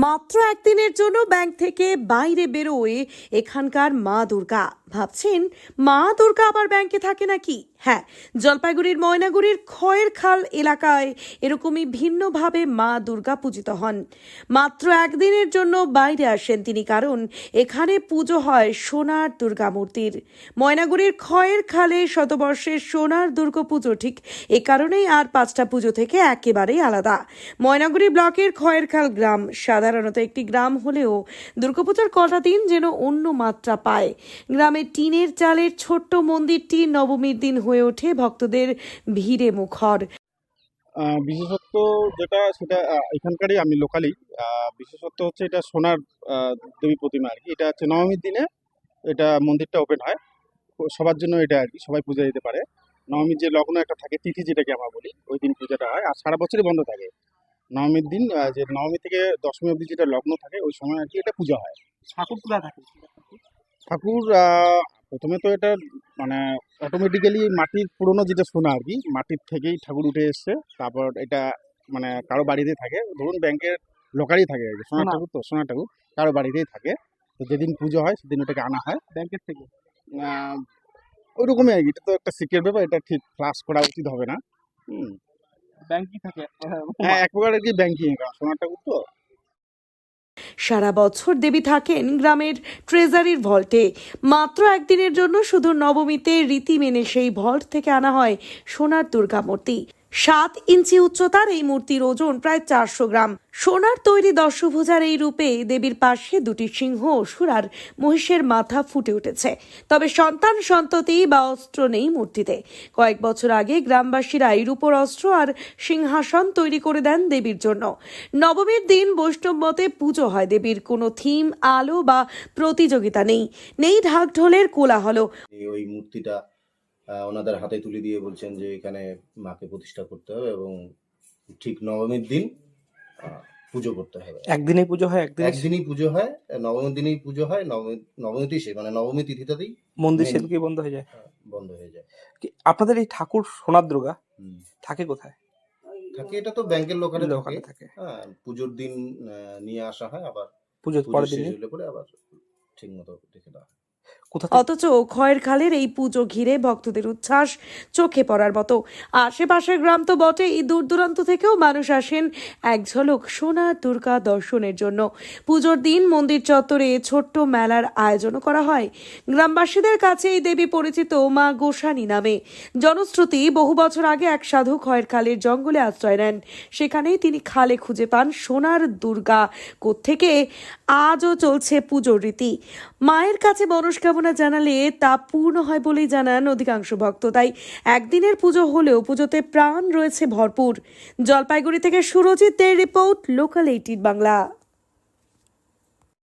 মাত্র একদিনের জন্য ব্যাংক থেকে বাইরে বেরোয় এখানকার মা দুর্গা। ভাবছেন মা দুর্গা আবার ব্যাংকে থাকে নাকি? হ্যাঁ, জলপাইগুড়ির ময়নাগুড়ির খয়ের খাল এলাকায় এরকমই ভিন্নভাবে মা দুর্গা পূজিত হন। মাত্র একদিনের জন্য বাইরে আসেন তিনি, কারণ এখানে পুজো হয় সোনার দুর্গা মূর্তির। ময়নাগুড়ির খয়ের খালে শতবর্ষের সোনার দুর্গা পুজো ঠিক এ কারণেই আর 5টা পুজো থেকে একেবারেই আলাদা। ময়নাগুড়ি ব্লকের খয়ের খাল গ্রাম সাধারণত একটি গ্রাম হলেও দুর্গাপূজার কটা দিন যেন অন্য মাত্রা পায়। গ্রামের টিনের চালের ছোট্ট মন্দিরটি নবমীর দিন হয়ে ওঠে ভক্তদের ভিড়ে মুখর। বিশেষত্ব যেটা সেটা এখানকারই, আমি লোকালি। বিশেষত্ব হচ্ছে এটা সোনার দেবী প্রতিমা আর কি। এটা হচ্ছে নবমীর দিনে এটা মন্দিরটা ওপেন হয় সবার জন্য, এটা আর কি সবাই পূজা দিতে পারে। নবমীর যে লগ্ন একটা থাকে, তিথি যেটাকে আমরা বলি, ওই দিন পূজাটা হয় আর সারা বছরই বন্ধ থাকে। নবমীর দিন যে নবমী থেকে দশমী অবধি যেটা লগ্ন থাকে ওই সময় আর কি এটা পূজা হয়। ঠাকুর তোলা থাকে। ঠাকুর প্রথমে তো এটা মানে অটোমেটিক্যালি মাটির পুরনো যেটা সোনা আর কি, মাটির থেকেই ঠাকুর উঠে এসছে। তারপর এটা মানে কারো বাড়িতে থাকে, ধরুন ব্যাংকের লোকালই থাকে আর কি, সোনার সোনা। ঠাকুর তো সোনার ঠাকুর কারো বাড়িতেই থাকে। তো যেদিন পুজো হয় সেদিন ওটাকে আনা হয় ব্যাংকের থেকে। ওই রকমই আর কি। এটা তো একটা সিক্রেট ব্যাপার, এটা ঠিক ফ্লাশ করা উচিত হবে না। ব্যাংকই থাকে। হ্যাঁ, এক প্রকার আর কি ব্যাংকিং, সোনার ঠাকুর তো। সারা বছর দেবী থাকেন গ্রামের ট্রেজারির ভল্টে। মাত্র একদিনের জন্য শুধু নবমীতে রীতি মেনে সেই ভল্ট থেকে আনা হয় সোনার দুর্গা মূর্তি। 7 ইঞ্চি উচ্চতার এই মূর্তির ওজন প্রায় 400 গ্রাম। সোনার তৈরি দশভুজার এই রূপে দেবীর পাশে দুটি সিংহ, অসুর আর মহিষের মাথা ফুটে উঠেছে। তবে সন্তান সন্ততি বা অস্ত্র নেই মূর্তিতে। কয়েক বছর আগে গ্রামবাসীরা এই রূপোর অস্ত্র আর সিংহাসন তৈরি করে দেন দেবীর জন্য। নবমীর দিন বৈষ্ণব মতে পুজো হয় দেবীর। কোনো থিম, আলো বা প্রতিযোগিতা নেই ঢাক ঢোলের কোলাহল। ওই মূর্তিটা ওনাদের হাতে তুলে দিয়ে বলছেন যে এখানে মাকে প্রতিষ্ঠা করতে হবে এবং ঠিক নবমীর দিন পুজো করতে হবে। একদিনেই পুজো হয়, একদিনই পুজো হয়, নবমীর দিনেই পুজো হয়। নবমীতেই মানে নবমী তিথিটাতেই মন্দির সেদিকে বন্ধ হয়ে যায়। বন্ধ হয়ে যায়। আপনাদের এই ঠাকুর সোনার দুর্গা থাকে কোথায়? থাকে এটা তো ব্যাংকের লোকালে থাকে। হ্যাঁ, পুজোর দিন নিয়ে আসা হয়, আবার পুজোর পরের দিন হলে পরে আবার ঠিক মতো দেখে দেওয়া হয়। অথচ খয়ের খালের এই পুজো ঘিরে ভক্তদের উচ্ছ্বাস চোখে পড়ার মতো। আশেপাশের গ্রাম তো বটেই, দূর দূরান্ত থেকেও মানুষ আসেন এক ঝলক সোনার দুর্গা দর্শনের জন্য। পুজোর দিন মন্দির চত্বরে ছোট্ট মেলার আয়োজনও করা হয়। গ্রামবাসীদের কাছে এই দেবী পরিচিত মা গোসানী নামে। জনশ্রুতি, বহু বছর আগে এক সাধু খয়ের খালের জঙ্গলে আশ্রয় নেন। সেখানেই তিনি খালে খুঁজে পান সোনার দুর্গা। কোত্থেকে আজও চলছে পুজোর রীতি। মায়ের কাছে মনস্কামনা জানালে তা পূর্ণ হয় বলেই জানান অধিকাংশ ভক্ত। তাই একদিনের পুজো হলেও পুজোতে প্রাণ রয়েছে ভরপুর। জলপাইগুড়ি থেকে সুরজিৎ দের রিপোর্ট, লোকাল 18 বাংলা।